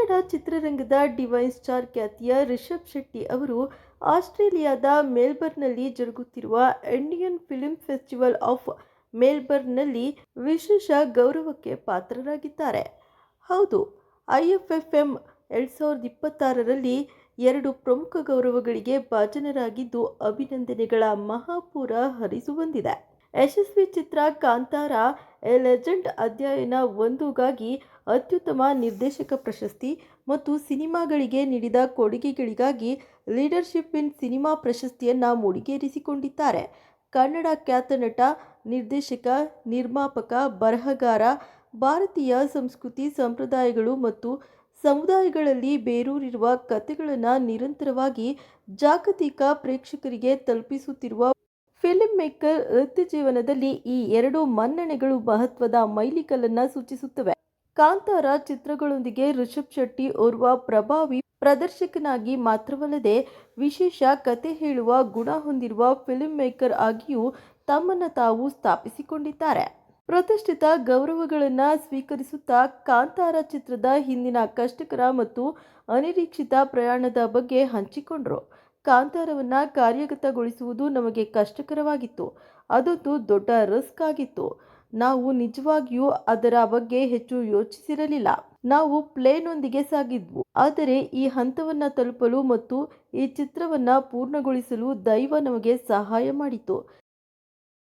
ಕನ್ನಡ ಚಿತ್ರರಂಗದ divine star ಖ್ಯಾತಿಯ ರಿಷಬ್ ಶೆಟ್ಟಿ ಅವರು ಆಸ್ಟ್ರೇಲಿಯಾದ ಮೆಲ್ಬರ್ನ್ನಲ್ಲಿ ಜರುಗುತ್ತಿರುವ ಇಂಡಿಯನ್ ಫಿಲ್ಮ್ ಫೆಸ್ಟಿವಲ್ ಆಫ್ ಮೆಲ್ಬರ್ನ್ನಲ್ಲಿ ವಿಶೇಷ ಗೌರವಕ್ಕೆ ಪಾತ್ರರಾಗಿದ್ದಾರೆ. ಹೌದು, ಐಎಫ್ಎಫ್ಎಂ 2026ರಲ್ಲಿ 2 ಪ್ರಮುಖ ಗೌರವಗಳಿಗೆ ಭಾಜನರಾಗಿದ್ದು ಅಭಿನಂದನೆಗಳ ಮಹಾಪೂರ ಹರಿದು ಬಂದಿದೆ. ಯಶಸ್ವಿ ಚಿತ್ರ ಕಾಂತಾರ ಎ ಲೆಜೆಂಡ್ ಅಧ್ಯಯನ 1ಗಾಗಿ ಅತ್ಯುತ್ತಮ ನಿರ್ದೇಶಕ ಪ್ರಶಸ್ತಿ ಮತ್ತು ಸಿನಿಮಾಗಳಿಗೆ ನೀಡಿದ ಕೊಡುಗೆಗಳಿಗಾಗಿ ಲೀಡರ್ಶಿಪ್ ಇನ್ ಸಿನಿಮಾ ಪ್ರಶಸ್ತಿಯನ್ನು ಮುಡಿಗೇರಿಸಿಕೊಂಡಿದ್ದಾರೆ. ಕನ್ನಡ ಖ್ಯಾತ ನಟ, ನಿರ್ದೇಶಕ, ನಿರ್ಮಾಪಕ, ಬರಹಗಾರ, ಭಾರತೀಯ ಸಂಸ್ಕೃತಿ, ಸಂಪ್ರದಾಯಗಳು ಮತ್ತು ಸಮುದಾಯಗಳಲ್ಲಿ ಬೇರೂರಿರುವ ಕಥೆಗಳನ್ನು ನಿರಂತರವಾಗಿ ಜಾಗತಿಕ ಪ್ರೇಕ್ಷಕರಿಗೆ ತಲುಪಿಸುತ್ತಿರುವ ಫಿಲ್ಮ್ ಮೇಕರ್ ವೃತ್ತಿ ಜೀವನದಲ್ಲಿ ಈ 2 ಮನ್ನಣೆಗಳು ಮಹತ್ವದ ಮೈಲಿಗಲ್ಲನ್ನು ಸೂಚಿಸುತ್ತವೆ. ಕಾಂತಾರ ಚಿತ್ರಗಳೊಂದಿಗೆ ರಿಷಬ್ ಶೆಟ್ಟಿ ಓರ್ವ ಪ್ರಭಾವಿ ಪ್ರದರ್ಶಕನಾಗಿ ಮಾತ್ರವಲ್ಲದೆ ವಿಶೇಷ ಕಥೆ ಹೇಳುವ ಗುಣ ಹೊಂದಿರುವ ಫಿಲ್ಮ್ ಮೇಕರ್ ಆಗಿಯೂ ತಮ್ಮನ್ನು ತಾವು ಸ್ಥಾಪಿಸಿಕೊಂಡಿದ್ದಾರೆ. ಪ್ರತಿಷ್ಠಿತ ಗೌರವಗಳನ್ನು ಸ್ವೀಕರಿಸುತ್ತಾ ಕಾಂತಾರ ಚಿತ್ರದ ಹಿಂದಿನ ಕಷ್ಟಕರ ಮತ್ತು ಅನಿರೀಕ್ಷಿತ ಪ್ರಯಾಣದ ಬಗ್ಗೆ ಹಂಚಿಕೊಂಡರು. ಕಾಂತಾರವನ್ನು ಕಾರ್ಯಗತಗೊಳಿಸುವುದು ನಮಗೆ ಕಷ್ಟಕರವಾಗಿತ್ತು. ಅದೊಂದು ದೊಡ್ಡ ರಿಸ್ಕ್ ಆಗಿತ್ತು. ನಾವು ನಿಜವಾಗಿಯೂ ಅದರ ಬಗ್ಗೆ ಹೆಚ್ಚು ಯೋಚಿಸಿರಲಿಲ್ಲ. ನಾವು ಪ್ಲೇನ್ನೊಂದಿಗೆ ಸಾಗಿದ್ವು. ಆದರೆ ಈ ಹಂತವನ್ನು ತಲುಪಲು ಮತ್ತು ಈ ಚಿತ್ರವನ್ನು ಪೂರ್ಣಗೊಳಿಸಲು ದೈವ ನಮಗೆ ಸಹಾಯ ಮಾಡಿತು.